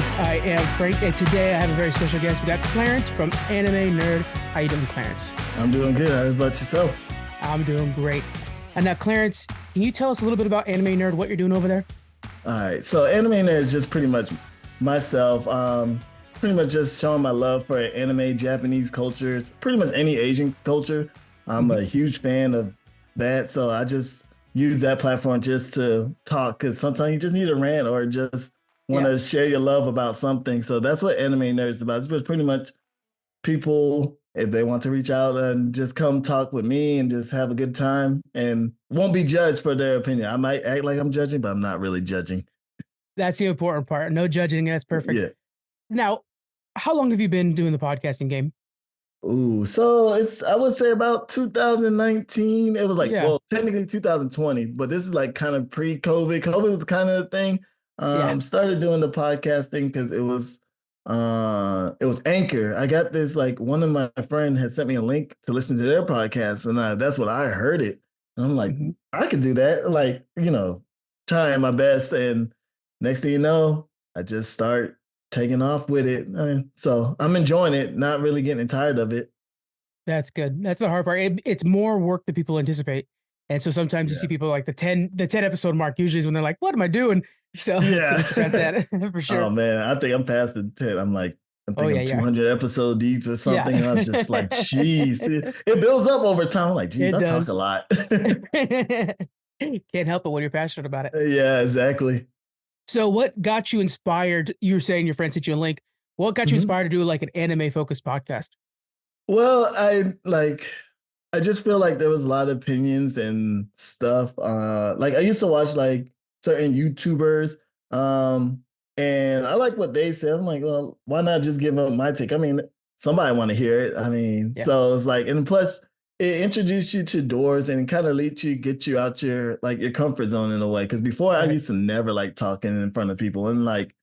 Reminisces. I am Frank, and today I have a very special guest. We got Clarence from Anime Nerd. How you doing, Clarence? I'm doing good. How about yourself? I'm doing great. And now, Clarence, can you tell us a little bit about Anime Nerd, what you're doing over there? All right. So Anime Nerd is just pretty much myself. Pretty much just showing my love for anime, Japanese cultures, pretty much any Asian culture. I'm a huge fan of that. So I just use that platform just to talk, because sometimes you just need a rant or just want to share your love about something. So that's what Anime Nerd is about. It's pretty much people, if they want to reach out and just come talk with me and just have a good time and won't be judged for their opinion. I might act like I'm judging, but I'm not really judging. That's the important part. No judging. That's perfect. Yeah. Now, how long have you been doing the podcasting game? Ooh, so I would say about 2019. It was like, well, technically 2020, but this is like kind of pre-COVID. COVID was kind of the thing. Started doing the podcasting because it was Anchor. I got this, like, one of my friends had sent me a link to listen to their podcast, and that's what I heard it. And I'm like, I could do that. Like, trying my best. And next thing you know, I just start taking off with it. So I'm enjoying it, not really getting tired of it. That's good. That's the hard part. It's more work than people anticipate. And so sometimes you see people like the 10 episode mark usually is when they're like, what am I doing? So past that for sure. Oh man, I think I'm past the 10. I'm 200 episode deep or something. And I was just like, geez, it builds up over time. I'm like, geez, I talk a lot. Can't help it when you're passionate about it. Yeah, exactly. So what got you inspired? You were saying your friend sent you a link. What got you inspired to do like an anime focused podcast? Well, I just feel like there was a lot of opinions and stuff. Like I used to watch like certain YouTubers, and I like what they said. I'm like, well, why not just give up my take? I mean, somebody want to hear it. So it's like, and plus it introduced you to doors and kind of get you out your comfort zone in a way. Because before I used to never like talking in front of people, and like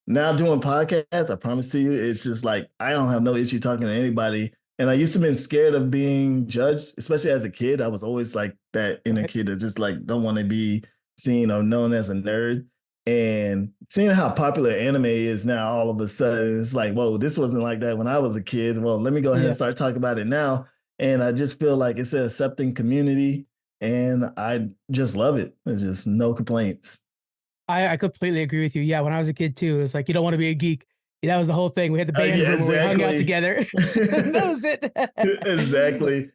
now doing podcasts, I promise to you, it's just like I don't have no issue talking to anybody. And I used to been scared of being judged, especially as a kid. I was always like that inner kid that just like don't want to be seen or known as a nerd. And seeing how popular anime is now, all of a sudden, it's like, whoa, this wasn't like that when I was a kid. Well, let me go ahead and start talking about it now. And I just feel like it's an accepting community, and I just love it. There's just no complaints. I completely agree with you. Yeah, when I was a kid too, it was like, you don't want to be a geek. That was the whole thing. We had the band room where we hung out together. That was it. Exactly.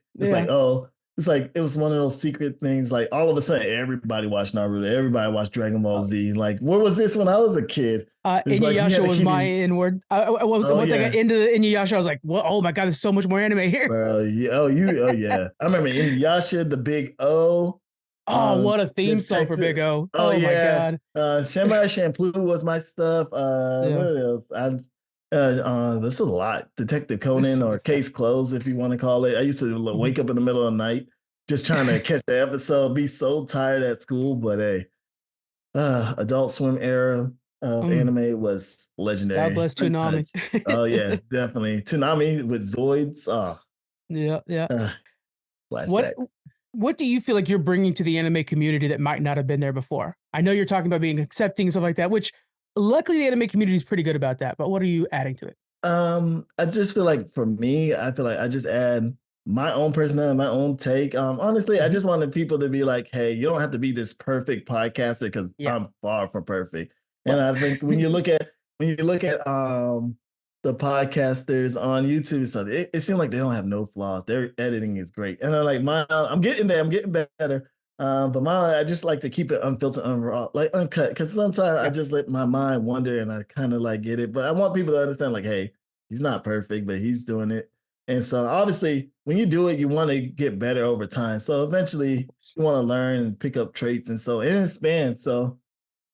It's like it was one of those secret things. Like all of a sudden, everybody watched Naruto. Everybody watched Dragon Ball Z. Like, where was this when I was a kid? Inuyasha was my N-word. Once I got into the Inuyasha, I was like, "What? Oh my god, there's so much more anime here." Yeah. I remember Inuyasha, the Big O. Oh, what a theme song for Big O. Oh my god. Samurai Champloo was my stuff. What else? This is a lot. Detective Conan, or Case Closed, if you want to call it. I used to wake up in the middle of the night just trying to catch the episode, be so tired at school. But hey, Adult Swim era of anime was legendary. God bless Toonami. Oh yeah, definitely. Toonami with Zoids. What do you feel like you're bringing to the anime community that might not have been there before? I know you're talking about being accepting and stuff like that, which luckily the anime community is pretty good about that. But what are you adding to it? I just feel like for me, I feel like I just add my own personality, my own take. Honestly, I just wanted people to be like, hey, you don't have to be this perfect podcaster, because I'm far from perfect. And I think when you look at the podcasters on YouTube, so it seems like they don't have no flaws. Their editing is great, and I'm getting there. I'm getting better. But I just like to keep it unfiltered, uncut, because sometimes I just let my mind wander and I kind of like get it. But I want people to understand, like, hey, he's not perfect, but he's doing it. And so obviously, when you do it, you want to get better over time. So eventually, you want to learn and pick up traits, and so it expands. So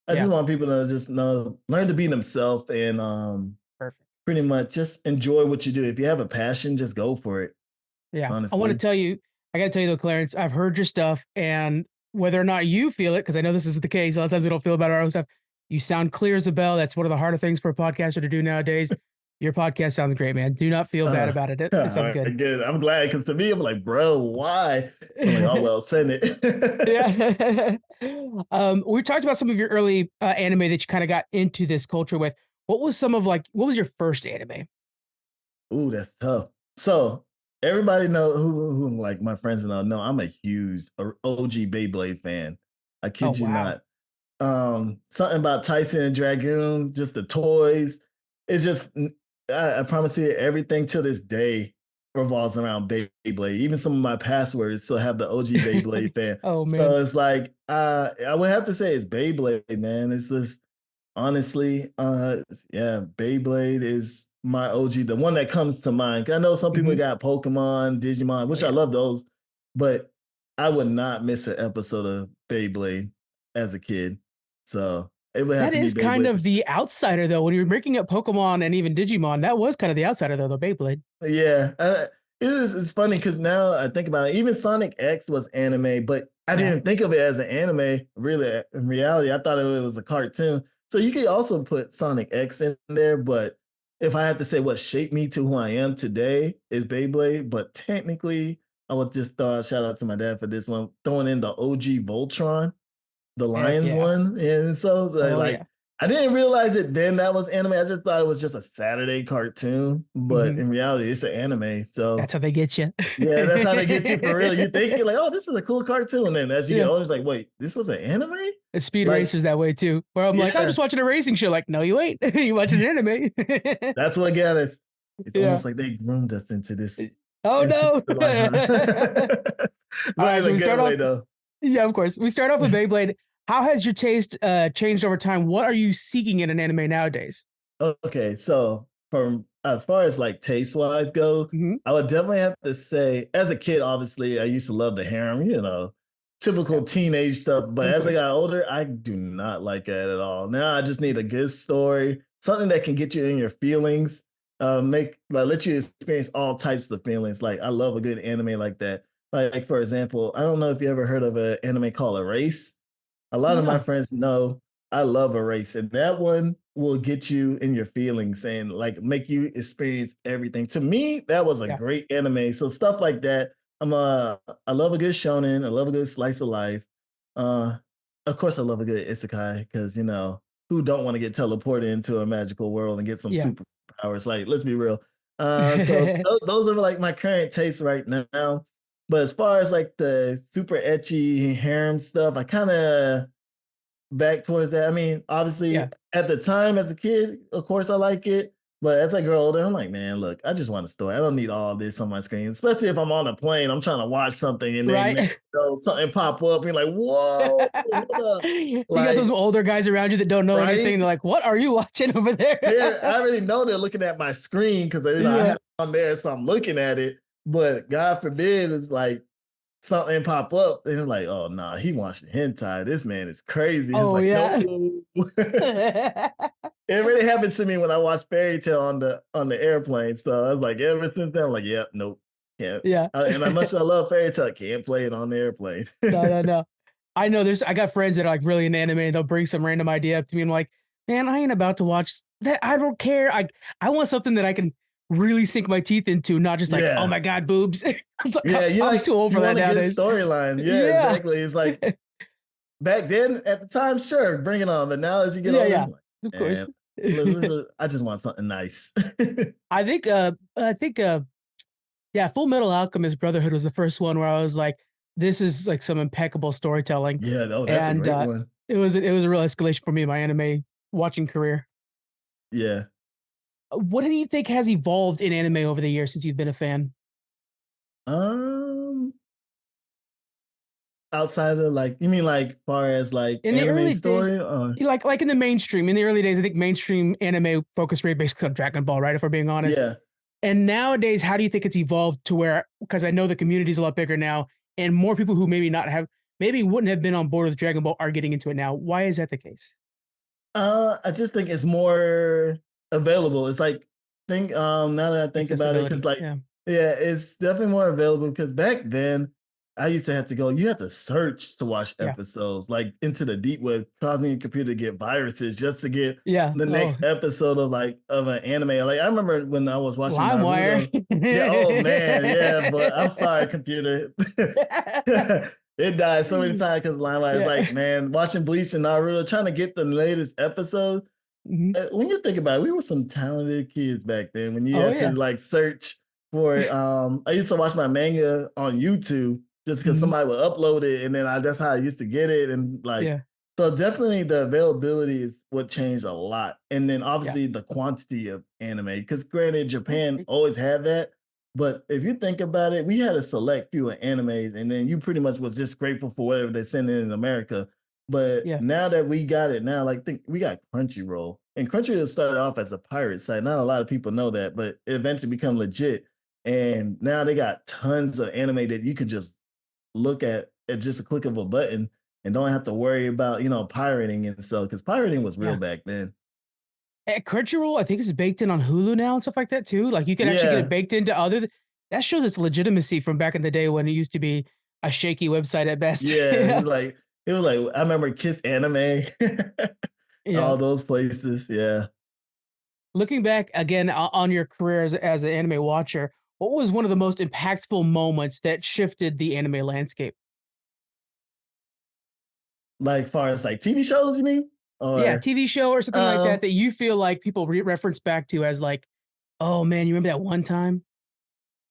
I just want people to just learn to be themselves and pretty much just enjoy what you do. If you have a passion, just go for it. Yeah. Honestly. I got to tell you though, Clarence, I've heard your stuff, and whether or not you feel it, because I know this is the case, a lot of times we don't feel about our own stuff. You sound clear as a bell. That's one of the harder things for a podcaster to do nowadays. Your podcast sounds great, man. Do not feel bad about it. It sounds good. Good. I'm glad, because to me, I'm like, bro, why? I'm like, oh, well, send it. Yeah. We talked about some of your early anime that you kind of got into this culture with. What was some of like what was your first anime? Ooh, that's tough. So everybody know who like my friends and all know I'm a huge OG Beyblade fan. I Oh kid you wow. not. Something about Tyson and Dragoon, just the toys. It's just I promise you, everything to this day revolves around Beyblade. Even some of my passwords still have the OG Beyblade fan. Oh man. So it's like I would have to say it's Beyblade, man. It's just honestly, yeah, Beyblade is my OG, the one that comes to mind. I know some people Mhm. got Pokemon, Digimon, Oh which I yeah. love those, but I would not miss an episode of Beyblade as a kid. So it would have That to be is kind Beyblade for of the outsider though. When you're breaking up Pokemon and even Digimon, that was kind of the outsider though, the Beyblade. Yeah, it's funny because now I think about it. Even Sonic X was anime, but I Yeah. didn't think of it as an anime. Really, in reality, I thought it was a cartoon. So you could also put Sonic X in there, but if I had to say what shaped me to who I am today is Beyblade. But technically, I would just throw a shout out to my dad for this one, throwing in the OG Voltron, the Heck Lions yeah. one, and so it's Oh like yeah. I didn't realize it then that was anime. I just thought it was just a Saturday cartoon, but Mhm. in reality, it's an anime. So That's how they get you. yeah, that's how they get you for real. You think you're like, oh, this is a cool cartoon, and then as you get Yeah. older, it's like, wait, this was an anime? And Speed Like, Racer's that way too. Where I'm like, I'm yeah, just watching a racing show. Like, no, you ain't. You watching an anime. that's what got us. It's Yeah. almost like they groomed us Oh into no. the lifestyle, All but right, in so a we start good off. way though. Yeah, of course. We start off with Beyblade. How has your taste changed over time? What are you seeking in an anime nowadays? Okay, so from as far as like taste wise go, Hmm. I would definitely have to say, as a kid, obviously, I used to love the harem, Yeah, typical teenage stuff. But of as I course. got older, I do not like that at all. Now I just need a good story, something that can get you in your feelings, make like let you experience all types of feelings. Like I love a good anime like that. Like for example, I don't know if you ever heard of an anime called Erase. A lot of my No. friends know I love a race, and that one will get you in your feelings and like make you experience everything. To me, that was a Yeah. great anime. So stuff like that. I love a good shonen. I love a good slice of life. Uh, of course, I love a good isekai because who don't want to get teleported into a magical world and get some Yeah. superpowers? Like, let's be real. So those are like my current tastes right now. But as far as like the super etchy harem stuff, I kind of back towards that. I mean, obviously, Yeah. at the time as a kid, of course, I like it. But as I grow older, I'm like, man, look, I just want a story. I don't need all this on my screen, especially if I'm on a plane. I'm trying to watch something and then Right. something pop up and you're like, whoa, what up? You got those Like, older guys around you that don't know anything. right? They're like, "What are you watching over there?" I already know they're looking at my screen because I have Yeah. it on there, so I'm looking at it. But God forbid, it's like something pop up and it's like, oh no, he watching hentai. This man is crazy. It's Oh like, no. yeah. It really happened to me when I watched Fairy Tale on the airplane. So I was like, ever since then, I'm like, yep, nope, yeah. Yeah. And I must I love Fairy Tale. Can't play it on the airplane. No, no, no. I got friends that are like really into anime and they'll bring some random idea up to me and I'm like, man, I ain't about to watch that. I don't care. I want something that I can really sink my teeth into, not just like, oh Yeah, my God, boobs. I'm like, yeah. I'm too old You for that want a good nowadays. storyline. Yeah, Yeah. exactly. It's like back then at the time, sure, bring it on. But now as you get Yeah, older, yeah. it's like, Of course. man, I just want something nice. I think yeah, Full Metal Alchemist Brotherhood was the first one where I was like, this is like some impeccable storytelling. Yeah, oh, that's a And great one. it was a real escalation for me in my anime watching career. Yeah. What do you think has evolved in anime over the years since you've been a fan? Um, outside of like, you mean like far as like In the anime early days, story or like in the mainstream, in the early days, I think mainstream anime focused very basically on Dragon Ball, right? If we're being honest. yeah. And nowadays, how do you think it's evolved to where, because I know the community's a lot bigger now, and more people who maybe wouldn't have been on board with Dragon Ball are getting into it now. Why is that the case? I just think it's more available. It's like think now that I think about it, because Accessibility. like Yeah. yeah, it's definitely more available because back then I used to have to go, you had to search to watch Yeah. episodes, like into the deep web, causing your computer to get viruses just to get Yeah. the Oh, next episode of an anime. Like I remember when I was watching LimeWire. Naruto. Yeah, oh man, yeah, but I'm sorry, computer. It died so many times because LimeWire is Yeah. like, man, watching Bleach and Naruto, trying to get the latest episode. Mhm. When you think about it, we were some talented kids back then when you Oh, had to yeah. like search for I used to watch my manga on YouTube just because Mhm. somebody would upload it and then that's how I used to get it. And like Yeah. so definitely the availability is what changed a lot. And then Yeah. obviously the quantity of anime. Because granted, Japan Right. always had that. But if you think about it, we had a select few of animes, and then you pretty much was just grateful for whatever they sent in America. But Yeah. now that we got it now, like think we got Crunchyroll. And Crunchyroll started off as a pirate site. Not a lot of people know that, but it eventually become legit. And now they got tons of anime that you could just look at just a click of a button and don't have to worry about, pirating and so because pirating was real Yeah. back then. Crunchyroll, I think it's baked in on Hulu now and stuff like that too. Like you can actually get it Yeah. baked into other that shows its legitimacy from back in the day when it used to be a shaky website at best. Yeah. Yeah. It was like I remember Kiss Anime, Yeah. all those places. Yeah. Looking back again on your career as an anime watcher, what was one of the most impactful moments that shifted the anime landscape? Like far as like TV shows, you mean? Yeah, Or TV show or something like that um that you feel like people reference back to as like, "Oh, man, you remember that one time?"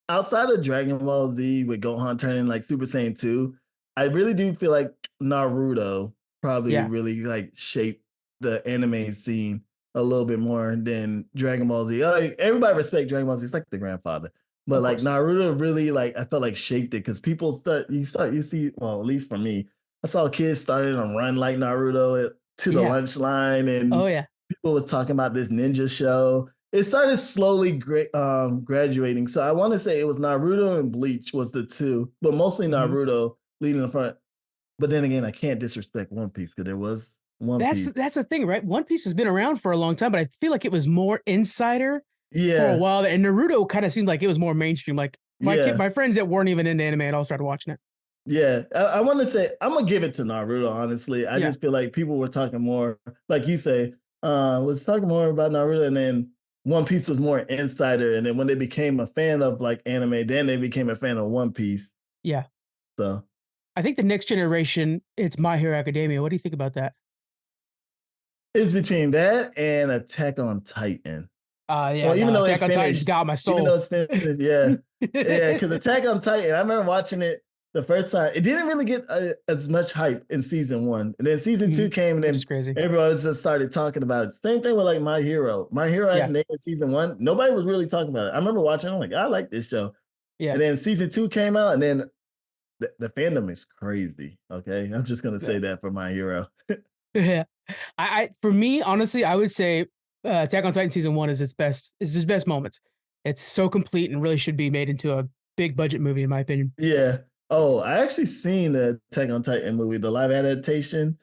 outside of Dragon Ball Z with Gohan turning like Super Saiyan 2, I really do feel like Naruto probably Yeah, really like shaped the anime scene a little bit more than Dragon Ball Z. Like everybody respect Dragon Ball Z. It's like the grandfather. But of like course. Naruto really like I felt like shaped it because people you see, well, at least for me, I saw kids starting to run like Naruto to the Yeah. lunch line Oh, and yeah. people was talking about this ninja show. It started slowly graduating. So I want to say it was Naruto and Bleach was the two, but mostly Mhm. Naruto leading the front. But then again, I can't disrespect One Piece because there was One Piece. That's the thing, right? One Piece has been around for a long time, but I feel like it was more insider for a Yeah, while, and Naruto kinda seemed like it was more mainstream, like, yeah, my friends that weren't even into anime had all started watching it. yeah. I want to say I'm gonna give it to Naruto. Honestly, I Yeah. just feel like people were talking more, like you say, was talking more about Naruto, and then One Piece was more insider. And then when they became a fan of like anime, then they became a fan of One Piece. Yeah. So I think the next generation, it's My Hero Academia. What do you think about that? it's between that and Attack on Titan. Yeah, Well, even no, though Attack it on Titan's finished, got my even though soul. it's finished, yeah, yeah. Because Attack on Titan, I remember watching it the first time. It didn't really get as much hype in season one, and then season two Mhm. came, and Which is then crazy. everyone just started talking about it. Same thing with like My Hero. My Hero Yeah, Academia season one, nobody was really talking about it. I remember watching. I'm like, I like this show, yeah. and then season two came out, and then the fandom is crazy. Okay, I'm just gonna say that for My Hero. Yeah. I for me, honestly, I would say, Attack on Titan season 1 is its best moments. It's so complete and really should be made into a big budget movie in my opinion. Yeah. Oh, I actually seen the Attack on Titan movie, the live adaptation.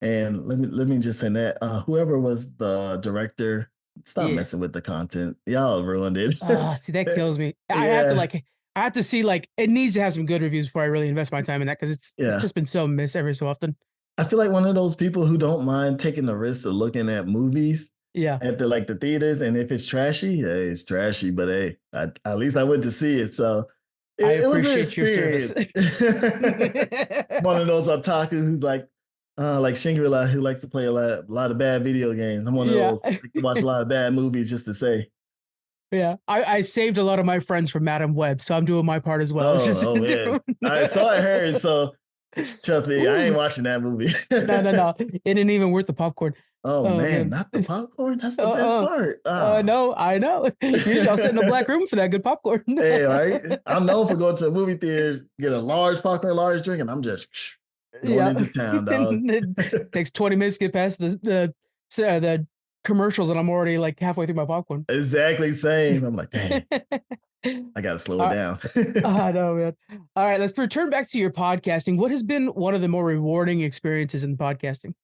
And let me just say that whoever was the director, stop Yeah. messing with the content. Y'all ruined it. See, that kills me. Yeah. I have to see, like it needs to have some good reviews before I really invest my time in that because it's Yeah. just been so missed every so often. I feel like one of those people who don't mind taking the risk of looking at movies Yeah. at the theaters, and if it's trashy, hey, it's trashy. But hey, at least I went to see it, so I it was an appreciate your service. experience. One of those otaku who's like Shangri-La who likes to play a lot of bad video games. I'm one of Yeah. those like to watch a lot of bad movies just to say, Yeah. I saved a lot of my friends from Madam Web, so I'm doing my part as well. It's oh, just oh a man. different I saw I heard, so trust me, I ain't Ooh. watching that movie. No, no, no. It ain't even worth the popcorn. Oh Oh man, man. not the popcorn. That's the best Uh-uh. part. Ah. No, I know. Usually I'll sit in a black room for that good popcorn. Hey, right? I'm known for going to the movie theaters, get a large popcorn, large drink, and I'm just going Yeah. into town, dog. It takes 20 minutes to get past the commercials and I'm already like halfway through my popcorn. Exactly same. I'm like, dang, I gotta slow it Uh, down. I know, man. All right, let's return back to your podcasting. What has been one of the more rewarding experiences in podcasting?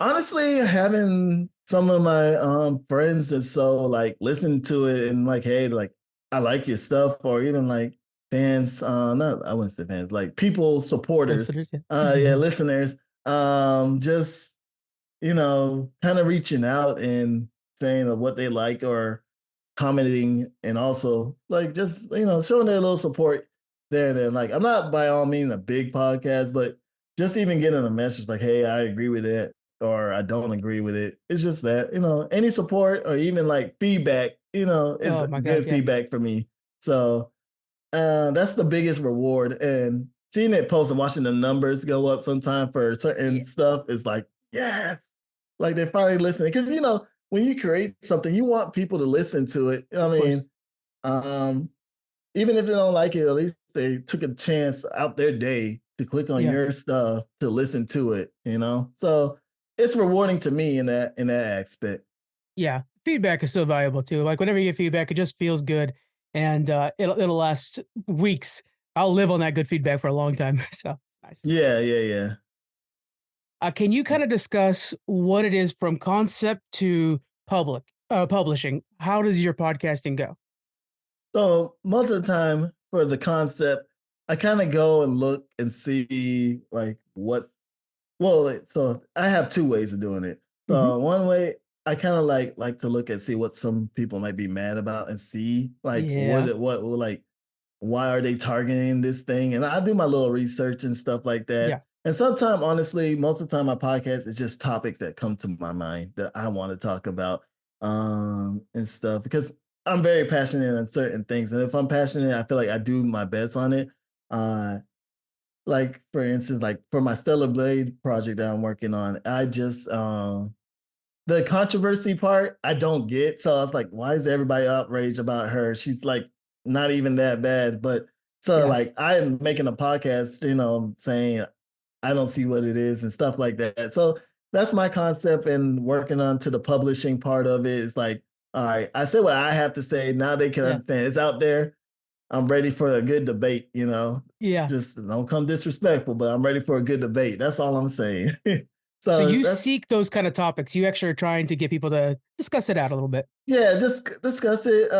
Honestly, having some of my friends that so like listen to it and like, hey, like I like your stuff, or even like fans, not I wouldn't say fans, like people, supporters, Listeners, yeah. yeah, Mhm. listeners, just kind of reaching out and saying what they like or commenting and also like just showing their little support there and then. Like I'm not by all means a big podcast, but just even getting a message like, hey, I agree with that. or I don't agree with it. It's just that, any support or even like feedback, is Oh my god, good yeah, feedback for me. So that's the biggest reward. And seeing it post and watching the numbers go up sometime for certain yeah, stuff is like, yes, like they're finally listening. Because when you create something, you want people to listen to it. I of course, mean, um, even if they don't like it, at least they took a chance out their day to click on yeah, your stuff to listen to it. So it's rewarding to me in that aspect. yeah. Feedback is so valuable too. Like whenever you get feedback, it just feels good, and it'll last weeks. I'll live on that good feedback for a long time. So nice. Yeah, yeah, yeah. Can you kind of discuss what it is from concept to publishing? How does your podcasting go? So most of the time for the concept, I kind of go and look and see like so I have two ways of doing it. Hmm. So one way I kind of like to look and see what some people might be mad about and see like Yeah, like why are they targeting this thing? And I do my little research and stuff like that. yeah, And sometimes, honestly, most of the time, my podcast is just topics that come to my mind that I want to talk about, and stuff because I'm very passionate on certain things. And if I'm passionate, I feel like I do my best on it. Uh, like for instance, like for my Stellar Blade project that I'm working on, I just the controversy part I don't get. So I was like, why is everybody outraged about her? She's like not even that bad. But so yeah, like I'm making a podcast, saying I don't see what it is and stuff like that. So that's my concept and working on to the publishing part of it. It's like, all right, I said what I have to say. Now they can yeah, understand. It's out there. I'm ready for a good debate. yeah. Just don't come disrespectful, but I'm ready for a good debate. That's all I'm saying. So So you that's seek those kind of topics. You actually are trying to get people to discuss it out a little bit. Yeah, just discuss it.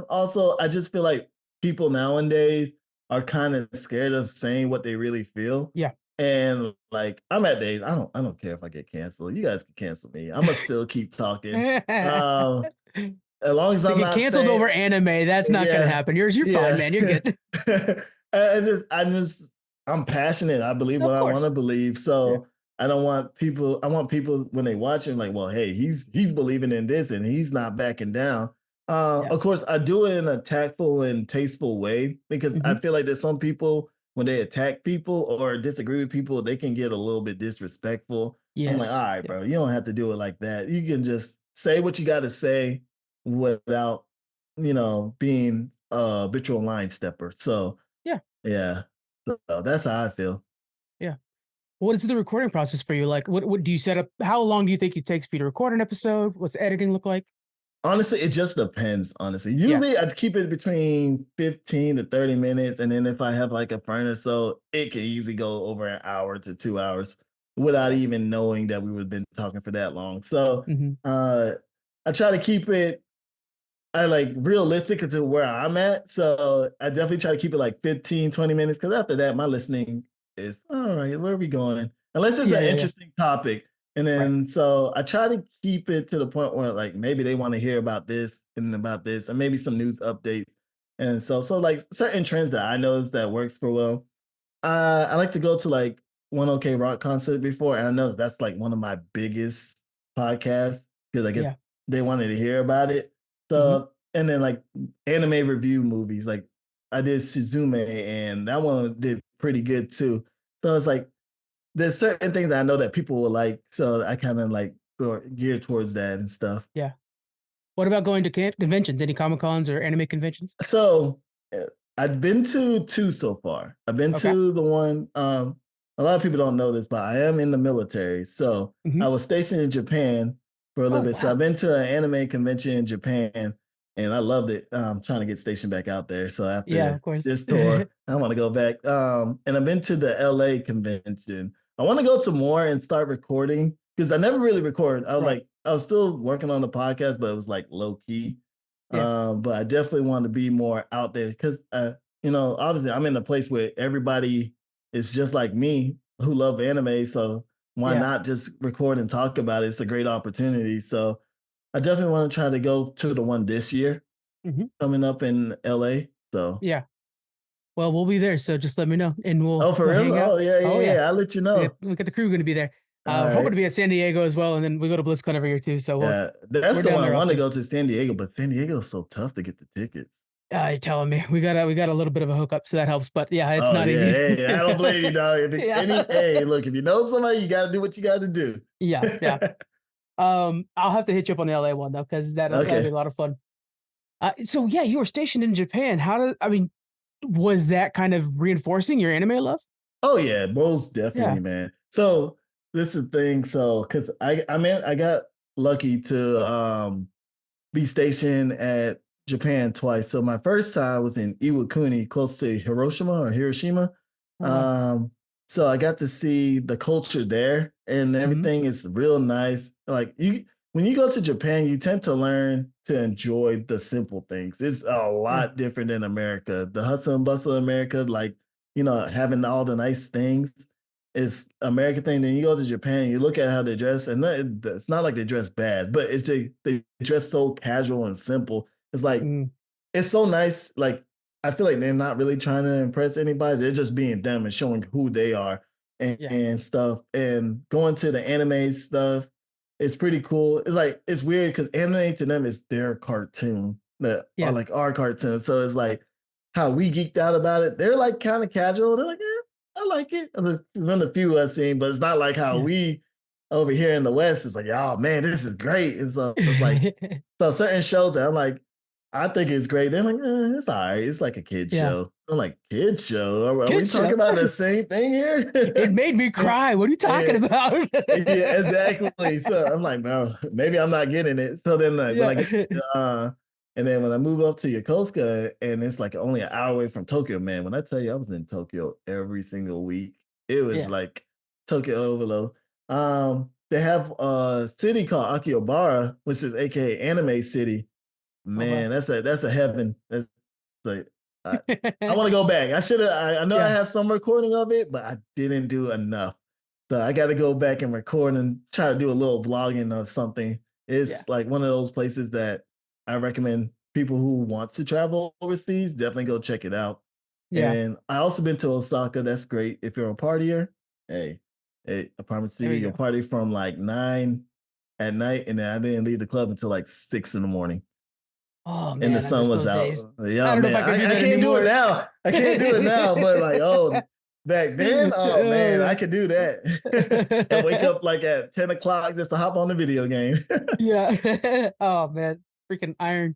Also, I just feel like people nowadays are kind of scared of saying what they really feel. Yeah. And like I'm at the age, I don't care if I get canceled. You guys can cancel me. I'ma still keep talking. To Um, as long as I'm get not canceled saying over anime, that's not going to yeah, happen. You're fine, yeah. man. You're good. I'm passionate. I believe what Of I want to course. believe. Yeah. So I want people when they watch it, like, well, hey, he's believing in this and he's not backing down. Yeah. Of course, I do it in a tactful and tasteful way because I Hmm. feel like there's some people when they attack people or disagree with people, they can get a little bit disrespectful. I'm like, all Yes. right, Yeah. bro, you don't have to do it like that. You can just say what you got to say without being a habitual line stepper. So Yeah. yeah, so that's how I feel. Yeah. What is the recording process for you? Like, what do you set up? How long do you think it takes for you to record an episode? What's the editing look like? Honestly, it just depends. Honestly, Yeah. usually I'd keep it between 15 to 30 minutes, and then if I have like a friend or so, it can easily go over an hour to 2 hours without Yeah. even knowing that we would have been talking for that long. So Hmm. uh, I try to keep it I like realistic to where I'm at. So I definitely try to keep it like 15, 20 minutes. Cause after that, my listening is all right, where are we going? Unless it's Yeah. an Yeah. Yeah. interesting topic. And Right. then so I try to keep it to the point where like maybe they want to hear about this and about this, and maybe some news updates. And so like certain trends that I noticed that works for well. I like to go to like one OK Rock concert before, and I know that's like one of my biggest podcasts because I guess Yeah. they wanted to hear about it. Hmm. So, and then like anime review movies, like I did Shizume, and that one did pretty good too. So it's like there's certain things that I know that people will like, so I kind of like go gear towards that and stuff. Yeah. What about going to conventions? Any Comic Cons or anime conventions? So I've been to two so far. I've been Okay. to the one. A lot of people don't know this, but I am in the military. So Hmm. I was stationed in Japan for a Oh little bit. So I've wow. been to an anime convention in Japan, and I loved it. I'm trying to get stationed back out there. So Yeah. Of after course. this tour, I want to go back. And I've been to the LA convention. I want to go to more and start recording because I never really recorded. Right. I was still working on the podcast, but it was like low key. Yeah. But I definitely want to be more out there because, obviously I'm in a place where everybody is just like me who love anime. So why Yeah. not just record and talk about it? It's a great opportunity. So I definitely want to try to go to the one this year Hmm. coming up in LA. So, Yeah. Well, we'll be there, so just let me know, and we'll oh, for we'll real? hang out. Oh, yeah, Oh yeah, yeah, yeah. I'll let you we got know. we got the crew going to be there. All Hoping to right. be at San Diego as well, and then we go to BlizzCon every year too. So Yeah, that's we're the down one I there want to often. go to, San Diego, but San Diego is so tough to get the tickets. You're telling me we got a little bit of a hookup, so that helps. But yeah, it's Oh not yeah, easy. hey, I don't blame you, dog. Yeah, Hey, look, if you know somebody, you got to do what you got to do. yeah, yeah. I'll have to hit you up on the LA one though, because that'll be a Okay. lot of fun. So yeah, you were stationed in Japan. I mean, was that kind of reinforcing your anime love? Oh yeah, most Yeah. definitely, man. So this is the thing. So because I got lucky to be stationed at Japan twice. So my first time was in Iwakuni, close to Hiroshima or Hiroshima. Oh wow. Um, so I got to see the culture there, and Hmm. everything is real nice. Like you, when you go to Japan, you tend to learn to enjoy the simple things. It's a Yeah. lot different than America. The hustle and bustle of America, like having all the nice things is American thing. Then you go to Japan, you look at how they dress, and it's not like they dress bad, but they dress so casual and simple. It's like Mm, it's so nice. Like I feel like they're not really trying to impress anybody. They're just being them and showing who they are yeah. and stuff. And going to the anime stuff, it's pretty cool. It's like it's weird because anime to them is their cartoon that are Yeah. like our cartoon. So it's like how we geeked out about it. They're like kind of casual. They're like, I like it. From the few I've seen, but it's not like how Yeah. we over here in the West is like, oh man, this is great. And so it's like so certain shows that I'm like, I think it's great. They're like, it's all right. It's like a kid Yeah. show. I'm like, kid show? Are we Kids talking show. about the same thing here? It made me Yeah, cry. What are you talking yeah, about? yeah, exactly. So I'm like, bro, maybe I'm not getting it. So then like when I Yeah. get and then when I move up to Yokosuka and it's like only an hour away from Tokyo, man. When I tell you I was in Tokyo every single week, it was Yeah. like Tokyo overload. They have a city called Akihabara, which is aka Anime City. Oh wow. Man, that's a heaven. That's like I, I want to go back. I should have. I know I Yeah. have some recording of it, but I didn't do enough. So I got to go back and record and try to do a little vlogging or something. Yeah. It's like one of those places that I recommend people who want to travel overseas definitely go check it out. Yeah. And I also been to Osaka. That's great if you're a partier. Hey, hey, I promise There you, we you'll go. party from like 9 at night, and then I didn't leave the club until like 6 in the morning Oh and the man, I sun miss was those out. days. I Yeah, don't know if man, I could do I that can't do it anymore. now. I can't do it now, but like, oh, back then, oh man, I Oh could do that and wake man. up like at 10 o'clock just to hop on the video game. Yeah. Oh man, freaking iron.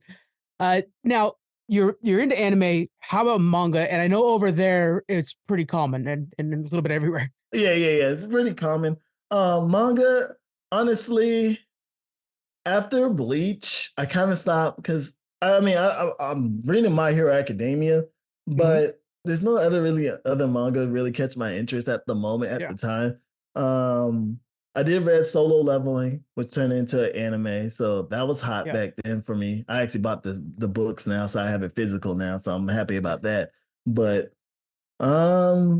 Now you're into anime. How about manga? And I know over there it's pretty common and a little bit everywhere. Yeah. It's pretty common. Manga, honestly, after Bleach, I kind of stopped because I mean I'm reading My Hero Academia, Hmm. but there's no other manga really catch my interest at the moment at Yeah. the time. Um, I did read Solo Leveling, which turned into an anime, so that was hot Yeah. back then for me. I actually bought the books now, so I have it physical now, so I'm happy about Nice. that. But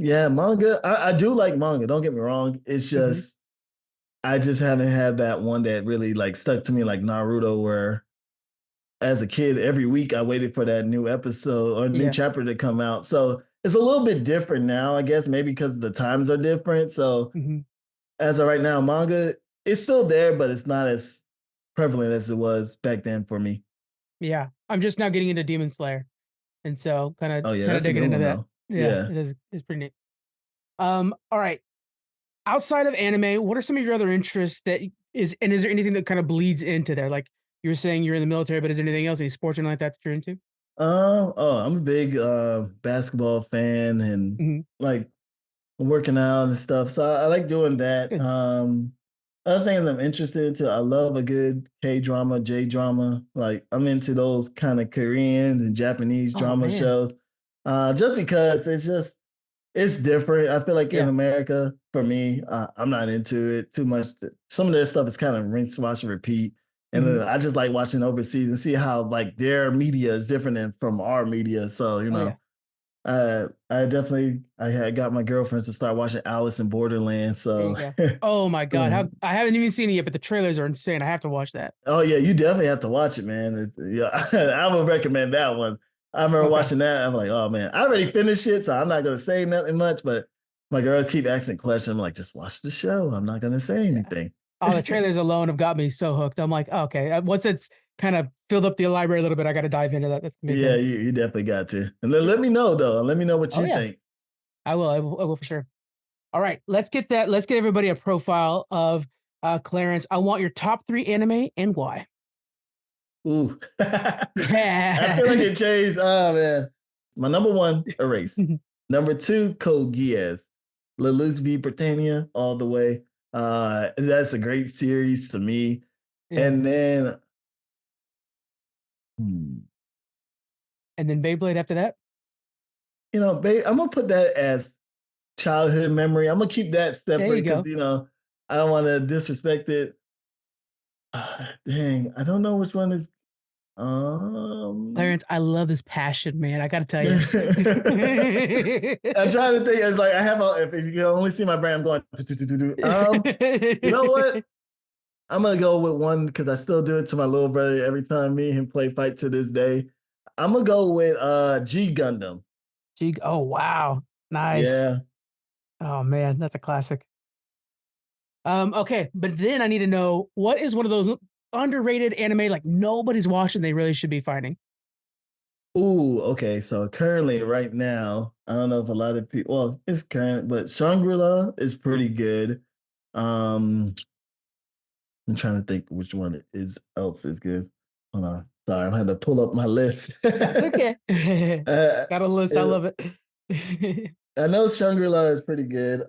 yeah, manga. I do like manga. Don't get me wrong. It's Hmm. just I just haven't had that one that really like stuck to me like Naruto, where as a kid, every week I waited for that new episode or new Yeah. chapter to come out. So it's a little bit different now, I guess, maybe because the times are different. So Hmm. as of right now, manga, it's still there, but it's not as prevalent as it was back then for me. Yeah. I'm just now getting into Demon Slayer, and so kind of Oh yeah, kind of that's a digging good into one that. though. Yeah, Yeah. it is. It's pretty neat. All right. Outside of anime, what are some of your other interests is there anything that kind of bleeds into there? Like you were saying you're in the military, but is there anything else, any sports or anything like that that you're into? I'm a big basketball fan and Mhm. like working out and stuff. So I like doing that. Good. Other things I'm interested into, I love a good K drama, J drama. Like I'm into those kind of Korean and Japanese Oh drama man. shows. Just because it's different. I feel like in Yeah. America, for me, I'm not into it too much. Some of their stuff is kind of rinse, wash, and repeat. And Hmm. then I just like watching overseas and see how like their media is different than from our media. So Oh yeah. I definitely I had got my girlfriends to start watching Alice in Borderland. There you So go. Oh my god. How I haven't even seen it yet, but the trailers are insane. I have to watch that. oh yeah, you definitely have to watch it, man. Yeah, I would recommend that one. I remember Okay. watching that. I'm like, oh man, I already finished it, so I'm not gonna say nothing much, but my girl keep asking questions. I'm like, just watch the show. I'm not gonna say Yeah. anything. Oh, the trailers alone have got me so hooked. I'm like, oh, okay. Once it's kind of filled up the library a little bit, I got to dive into that. That's gonna be a Yeah, thing. you definitely got to. And let Yeah. me know though. Let me know what Oh you yeah, think. I will. I will for sure. All right, let's get that. Let's get everybody a profile of Clarence. I want your top 3 anime and why. Ooh. I Yeah. feel like it changed. Oh man. My number 1, Erase. Number 2, Code Geass. Lelouch v. Britannia, all the way. That's a great series to me. Yeah. And then hmm, And then Beyblade after that. I'm gonna put that as childhood memory. I'm gonna keep that There you separate because go. I don't want to disrespect it. Dang, I don't know which one is. Clarence, I love this passion, man. I got to tell you. I'm trying to think. It's like I have. If you can only see my brain, I'm going. You know what? I'm gonna go with one because I still do it to my little brother every time me and him play fight to this day. I'm gonna go with G Gundam. Oh wow, nice. Yeah. Oh man, that's a classic. Okay, but then I need to know what is one of those underrated anime like nobody's watching they really should be finding. Ooh, okay. So currently, right now, I don't know if a lot of people. Well, it's current, but Shangri-La is pretty good. Um, I'm trying to think which one is else is good. Hold on. Sorry, I'm having to pull up my list. That's okay. uh, Got a list. I love it. I know Shangri-La is pretty good.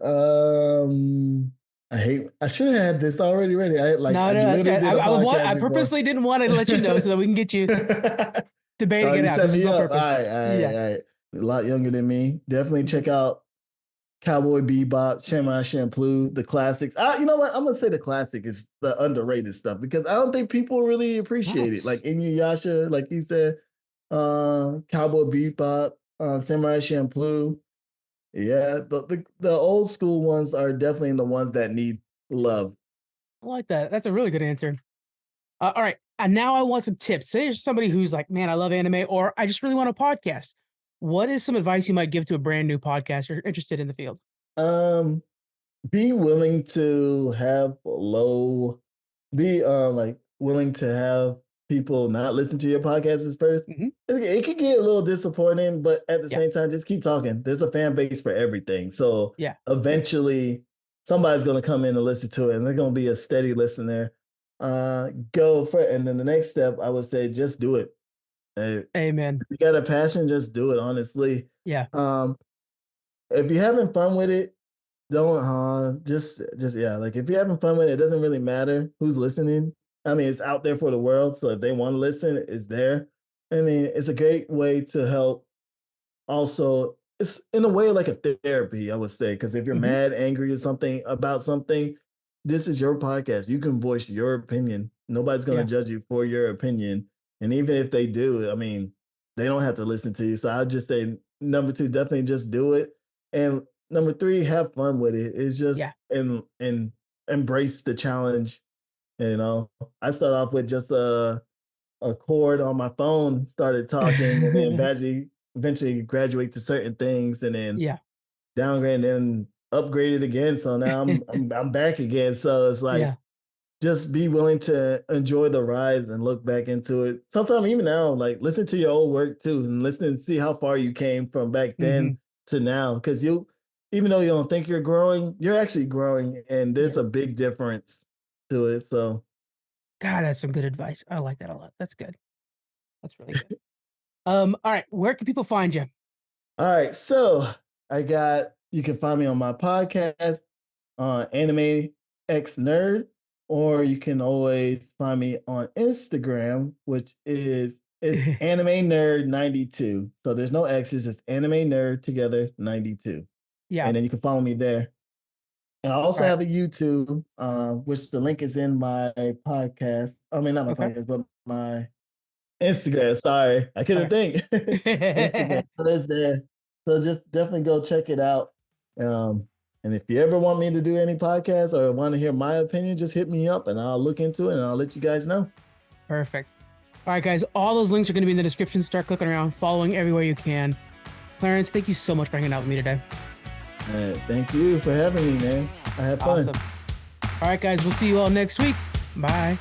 I should have had this already ready. No, I no, that's literally good. did a I podcast before. purposely didn't want to let you know so that we can get you Oh, debating it you out. set This is me on up. All purpose. right, all right, Yeah. all right. A lot younger than me. Definitely check out Cowboy Bebop, Samurai Champloo, the classics. You know what? I'm gonna say the classic is the underrated stuff because I don't think people really appreciate it. Like Nice. Inuyasha, like you said, Cowboy Bebop, Samurai Champloo. Yeah, the old school ones are definitely the ones that need love. I like that. That's a really good answer. All right. And now I want some tips. Say you're somebody who's like, man, I love anime, or I just really want a podcast. What is some advice you might give to a brand new podcaster interested in the field? Um, be willing to have low, be like willing to have people not listen to your podcasts first. Hmm. It can get a little disappointing, but at the Yeah. same time, just keep talking. There's a fan base for everything. So Yeah. eventually somebody's gonna come in and listen to it and they're gonna be a steady listener. Go for it. And then the next step, I would say just do it. Amen. If you got a passion, just do it, honestly. Yeah. Um, if you're having fun with it, don't just yeah, like if you're having fun with it, it doesn't really matter who's listening. I mean, it's out there for the world. So if they want to listen, it's there. I mean, it's a great way to help. Also, it's in a way like a therapy, I would say, because if you're Hmm. mad, angry, or something about something, this is your podcast. You can voice your opinion. Nobody's gonna Yeah. judge you for your opinion. And even if they do, I mean, they don't have to listen to you. So I'd just say number 2, definitely just do it. And number 3, have fun with it. It's Yeah. just and embrace the challenge. You know, I start off with just a chord on my phone, started talking, and then eventually graduate to certain things, and then Yeah. downgrade, and then upgraded again. So now I'm back again. So it's like Yeah. just be willing to enjoy the ride and look back into it. Sometimes even now, like listen to your old work too, and listen and see how far you came from back Hmm. then to now. Because even though you don't think you're growing, you're actually growing, and there's Yeah. a big difference to it. So God, that's some good advice. I like that a lot. That's good. That's really good. All right. Where can people find you? all right, so you can find me on my podcast, Anime X Nerd, or you can always find me on Instagram, which is it's Anime Nerd 92. So there's no X's, just Anime Nerd together 92. Yeah. And then you can follow me there. And I All also right. have a YouTube, which the link is in my podcast. I mean, not my Okay. podcast, but my Instagram. Sorry, I couldn't Okay. think. Instagram. So it's there. So just definitely go check it out. Um, and if you ever want me to do any podcast or want to hear my opinion, just hit me up and I'll look into it and I'll let you guys know. Perfect. All right, guys. All those links are going to be in the description. Start clicking around, following everywhere you can. Clarence, thank you so much for hanging out with me today. Thank you for having me, man. I had fun. Awesome. All right, guys, we'll see you all next week. Bye.